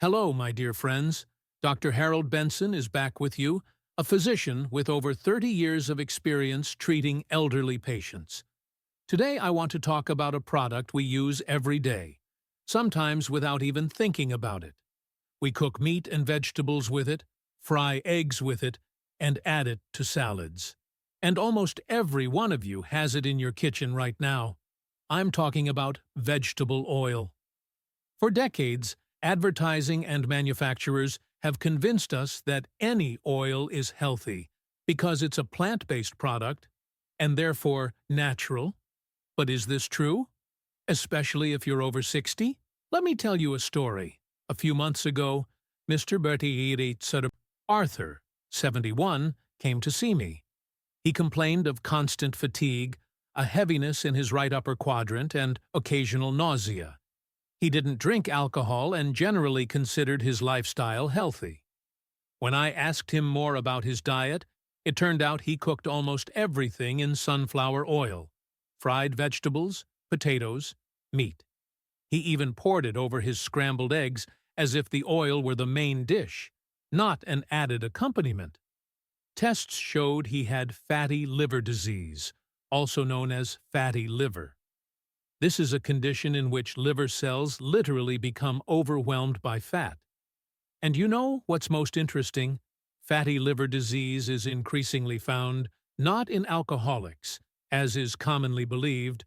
Hello, my dear friends. Dr. Harold Benson is back with you, a physician with over 30 years of experience treating elderly patients. Today I want to talk about a product we use every day, sometimes without even thinking about it. We cook meat and vegetables with it, fry eggs with it, and add it to salads. And almost every one of you has it in your kitchen right now. I'm talking about vegetable oil. For decades, advertising and manufacturers have convinced us that any oil is healthy because it's a plant-based product and therefore natural. But is this true? Especially if you're over 60? Let me tell you a story. A few months ago, Mr. Arthur, 71, came to see me. He complained of constant fatigue, a heaviness in his right upper quadrant, and occasional nausea. He didn't drink alcohol and generally considered his lifestyle healthy. When I asked him more about his diet, it turned out he cooked almost everything in sunflower oil, fried vegetables, potatoes, meat. He even poured it over his scrambled eggs as if the oil were the main dish, not an added accompaniment. Tests showed he had fatty liver disease, also known as fatty liver. This is a condition in which liver cells literally become overwhelmed by fat. And you know what's most interesting? Fatty liver disease is increasingly found not in alcoholics, as is commonly believed,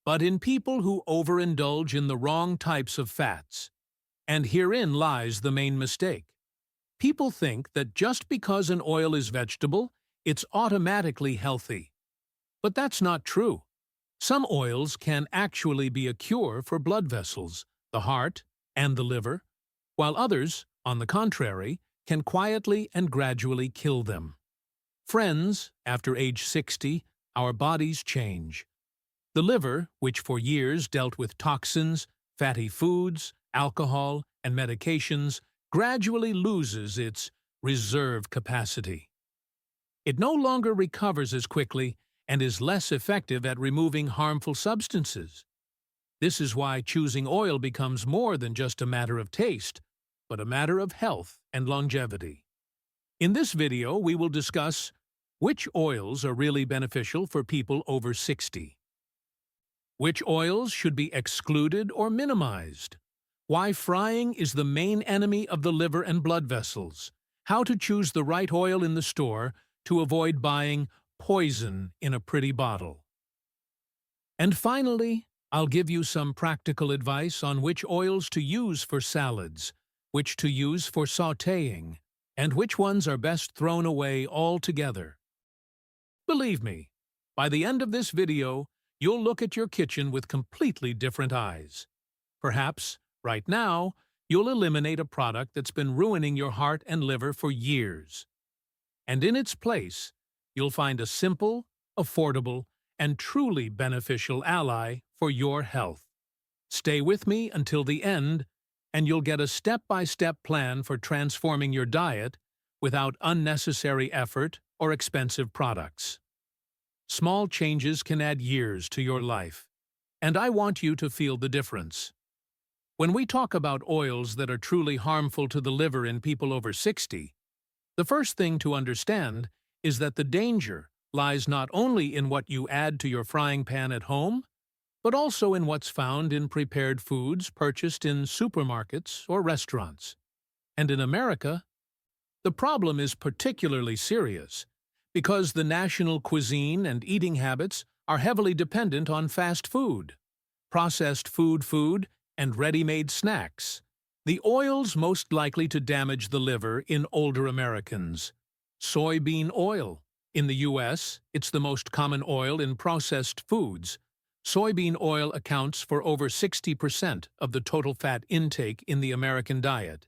but in people who overindulge in the wrong types of fats. And herein lies the main mistake. People think that just because an oil is vegetable, it's automatically healthy. But that's not true. Some oils can actually be a cure for blood vessels, the heart, and the liver, while others, on the contrary, can quietly and gradually kill them. Friends, after age 60, our bodies change. The liver, which for years dealt with toxins, fatty foods, alcohol, and medications, gradually loses its reserve capacity. It no longer recovers as quickly and is less effective at removing harmful substances. This is why choosing oil becomes more than just a matter of taste, but a matter of health and longevity. In this video, we will discuss which oils are really beneficial for people over 60. Which oils should be excluded or minimized? Why frying is the main enemy of the liver and blood vessels. How to choose the right oil in the store to avoid buying poison in a pretty bottle. And finally, I'll give you some practical advice on which oils to use for salads, which to use for sautéing, and which ones are best thrown away altogether. Believe me, by the end of this video, you'll look at your kitchen with completely different eyes. Perhaps, right now, you'll eliminate a product that's been ruining your heart and liver for years. And in its place, you'll find a simple, affordable, and truly beneficial ally for your health. Stay with me until the end, and you'll get a step-by-step plan for transforming your diet without unnecessary effort or expensive products. Small changes can add years to your life, and I want you to feel the difference. When we talk about oils that are truly harmful to the liver in people over 60, the first thing to understand is that the danger lies not only in what you add to your frying pan at home, but also in what's found in prepared foods purchased in supermarkets or restaurants. And in America, the problem is particularly serious because the national cuisine and eating habits are heavily dependent on fast food, processed food, and ready-made snacks. The oils most likely to damage the liver in older Americans. Soybean oil. In the U.S., it's the most common oil in processed foods. Soybean oil accounts for over 60% of the total fat intake in the American diet.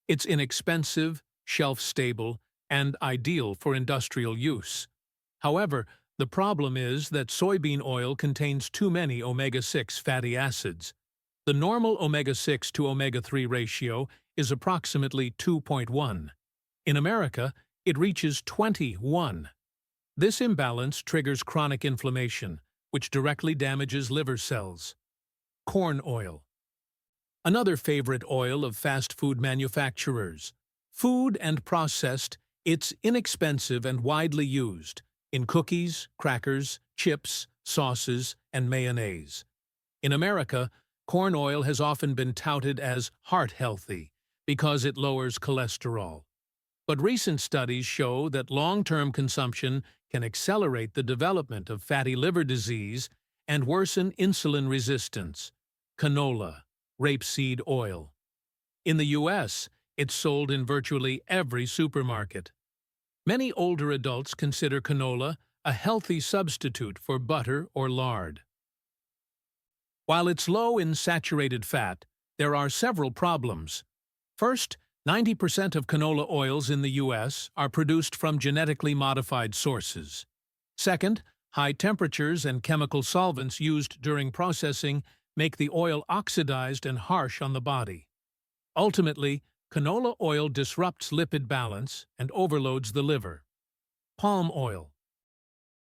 It's inexpensive, shelf-stable, and ideal for industrial use. However, the problem is that soybean oil contains too many omega-6 fatty acids. The normal omega-6 to omega-3 ratio is approximately 2.1. In America, it reaches 21. This imbalance triggers chronic inflammation, which directly damages liver cells. Corn oil. another favorite oil of fast food manufacturers. Food and processed, it's inexpensive and widely used in cookies, crackers, chips, sauces, and mayonnaise. In America, corn oil has often been touted as heart-healthy because it lowers cholesterol. But recent studies show that long-term consumption can accelerate the development of fatty liver disease and worsen insulin resistance. Canola, rapeseed oil. In the U.S., it's sold in virtually every supermarket. Many older adults consider canola a healthy substitute for butter or lard. While it's low in saturated fat, there are several problems. First, 90% of canola oils in the U.S. are produced from genetically modified sources. Second, high temperatures and chemical solvents used during processing make the oil oxidized and harsh on the body. Ultimately, canola oil disrupts lipid balance and overloads the liver. Palm oil.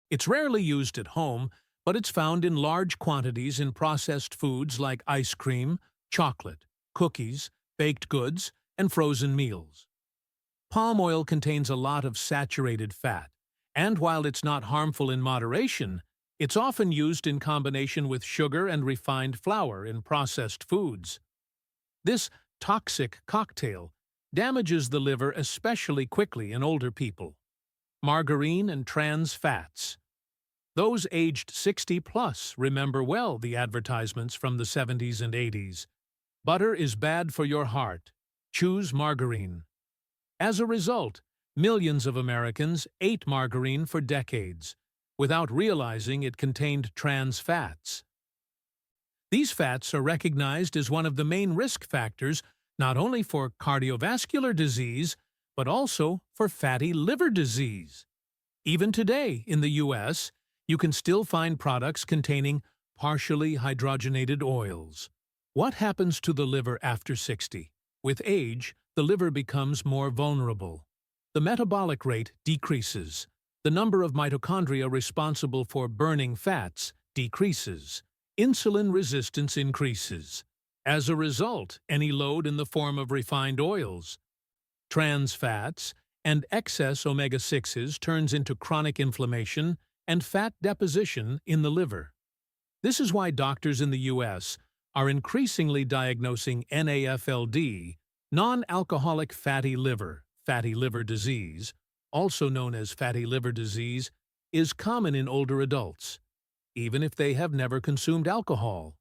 It's rarely used at home, but it's found in large quantities in processed foods like ice cream, chocolate, cookies, baked goods, and frozen meals. Palm oil contains a lot of saturated fat, and while it's not harmful in moderation, it's often used in combination with sugar and refined flour in processed foods. This toxic cocktail damages the liver especially quickly in older people. Margarine and trans fats. Those aged 60+ remember well the advertisements from the 70s and 80s. Butter is bad for your heart. Choose margarine. As a result, millions of Americans ate margarine for decades, without realizing it contained trans fats. These fats are recognized as one of the main risk factors not only for cardiovascular disease, but also for fatty liver disease. Even today, in the U.S., you can still find products containing partially hydrogenated oils. What happens to the liver after 60? With age, the liver becomes more vulnerable. The metabolic rate decreases. The number of mitochondria responsible for burning fats decreases. Insulin resistance increases. As a result, any load in the form of refined oils, trans fats, and excess omega-6s turns into chronic inflammation and fat deposition in the liver. This is why doctors in the U.S. are increasingly diagnosing NAFLD, non-alcoholic fatty liver disease, also known as fatty liver disease, is common in older adults, even if they have never consumed alcohol.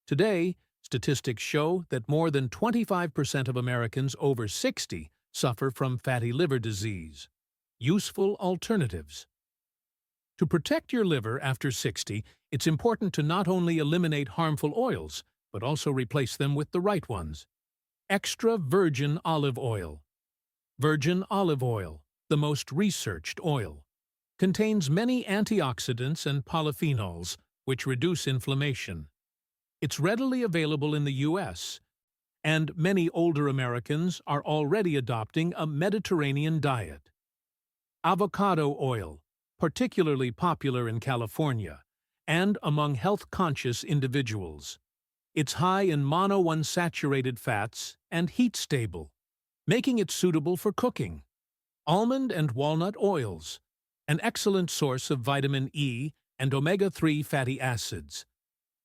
Today, statistics show that more than 25% of Americans over 60 suffer from fatty liver disease. Useful alternatives. To protect your liver after 60, it's important to not only eliminate harmful oils, but also replace them with the right ones. Extra virgin olive oil. Virgin olive oil, the most researched oil, contains many antioxidants and polyphenols, which reduce inflammation. It's readily available in the U.S., and many older Americans are already adopting a Mediterranean diet. Avocado oil, particularly popular in California, and among health-conscious individuals. It's high in monounsaturated fats and heat-stable, making it suitable for cooking. Almond and walnut oils, an excellent source of vitamin E and omega-3 fatty acids.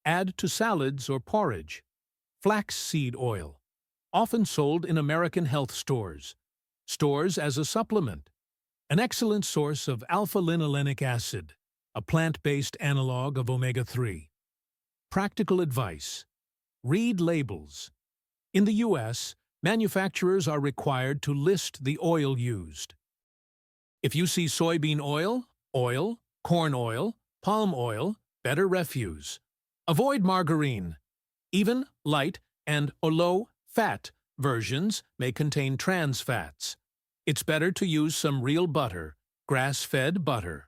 Add to salads or porridge. Flaxseed oil, often sold in American health stores. Stores as a supplement. An excellent source of alpha-linolenic acid, a plant-based analog of omega-3. Practical advice. Read labels. In the U.S., manufacturers are required to list the oil used. If you see soybean oil, corn oil, palm oil, better refuse. Avoid margarine. Even light and or low-fat versions may contain trans fats. It's better to use some real butter, grass-fed butter.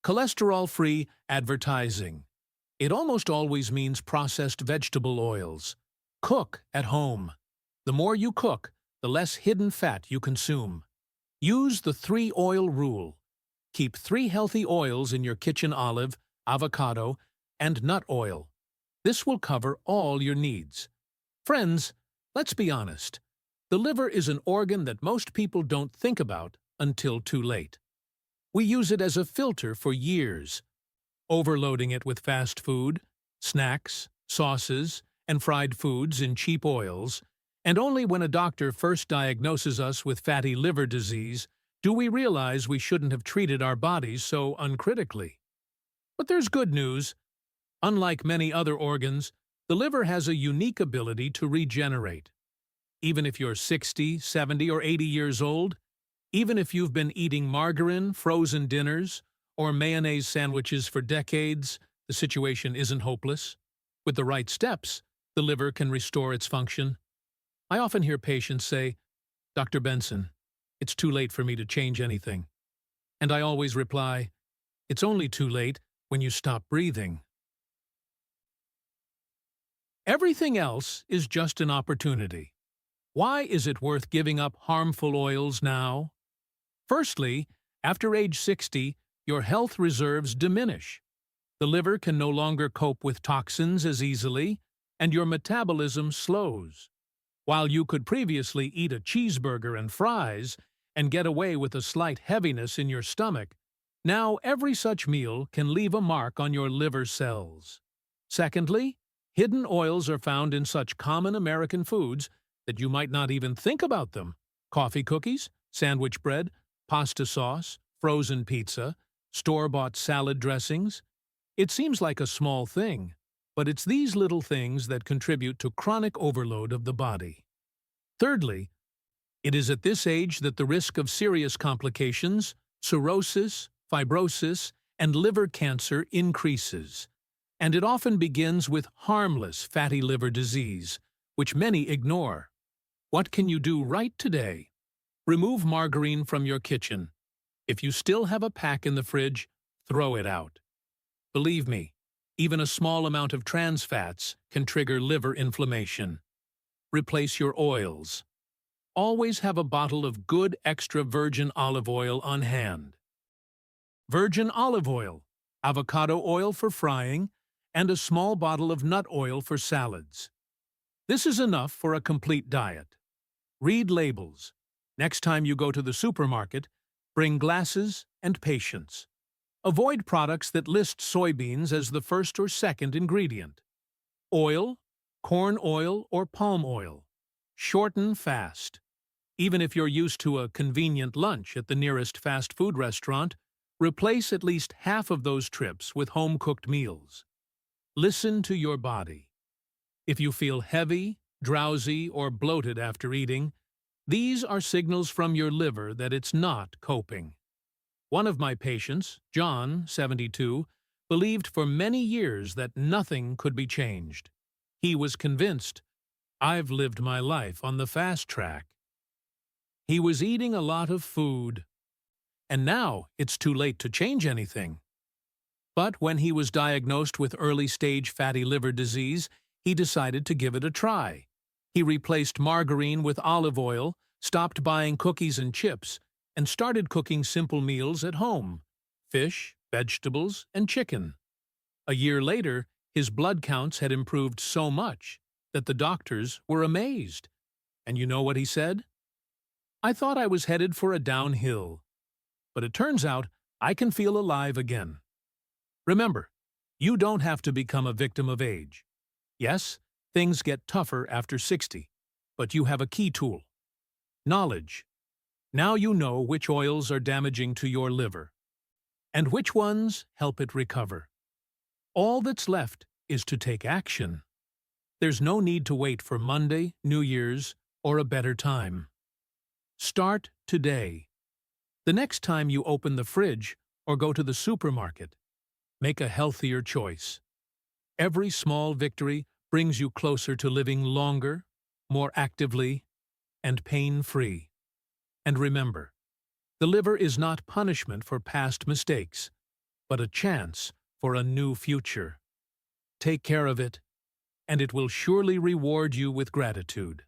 Cholesterol-free advertising. It almost always means processed vegetable oils. Cook at home. The more you cook, the less hidden fat you consume. Use the 3-oil rule. Keep 3 healthy oils in your kitchen: olive, avocado, and nut oil. This will cover all your needs. Friends, let's be honest. The liver is an organ that most people don't think about until too late. We use it as a filter for years, overloading it with fast food, snacks, sauces, and fried foods in cheap oils, and only when a doctor first diagnoses us with fatty liver disease do we realize we shouldn't have treated our bodies so uncritically. But there's good news. Unlike many other organs, the liver has a unique ability to regenerate. Even if you're 60, 70, or 80 years old, even if you've been eating margarine, frozen dinners, or mayonnaise sandwiches for decades, the situation isn't hopeless. With the right steps, the liver can restore its function. I often hear patients say, "Dr. Benson, it's too late for me to change anything." And I always reply, "It's only too late when you stop breathing." Everything else is just an opportunity. Why is it worth giving up harmful oils now? Firstly, after age 60, your health reserves diminish. The liver can no longer cope with toxins as easily, and your metabolism slows. While you could previously eat a cheeseburger and fries and get away with a slight heaviness in your stomach, now every such meal can leave a mark on your liver cells. Secondly, hidden oils are found in such common American foods that you might not even think about them. Coffee cookies, sandwich bread, pasta sauce, frozen pizza, store-bought salad dressings. It seems like a small thing, but it's these little things that contribute to chronic overload of the body. Thirdly, it is at this age that the risk of serious complications, cirrhosis, fibrosis, and liver cancer increases. And it often begins with harmless fatty liver disease, which many ignore. What can you do right today? Remove margarine from your kitchen. If you still have a pack in the fridge, throw it out. Believe me, even a small amount of trans fats can trigger liver inflammation. Replace your oils. Always have a bottle of good extra virgin olive oil on hand. Virgin olive oil, avocado oil for frying, and a small bottle of nut oil for salads. This is enough for a complete diet. Read labels. Next time you go to the supermarket, bring glasses and patience. Avoid products that list soybeans as the first or second ingredient. Oil, corn oil, or palm oil. Shorten fast. Even if you're used to a convenient lunch at the nearest fast food restaurant, replace at least half of those trips with home-cooked meals. Listen to your body. If you feel heavy, drowsy, or bloated after eating, these are signals from your liver that it's not coping. One of my patients, John, 72, believed for many years that nothing could be changed. He was convinced, "I've lived my life on the fast track." He was eating a lot of food, and now it's too late to change anything. But when he was diagnosed with early-stage fatty liver disease, he decided to give it a try. He replaced margarine with olive oil, stopped buying cookies and chips, and started cooking simple meals at home: fish, vegetables, and chicken. A year later, his blood counts had improved so much that the doctors were amazed. And you know what he said? "I thought I was headed for a downhill, but it turns out I can feel alive again." Remember, you don't have to become a victim of age. Yes, things get tougher after 60, but you have a key tool: knowledge. Now you know which oils are damaging to your liver, and which ones help it recover. All that's left is to take action. There's no need to wait for Monday, New Year's, or a better time. Start today. The next time you open the fridge or go to the supermarket, make a healthier choice. Every small victory brings you closer to living longer, more actively, and pain-free. And remember, the liver is not punishment for past mistakes, but a chance for a new future. Take care of it, and it will surely reward you with gratitude.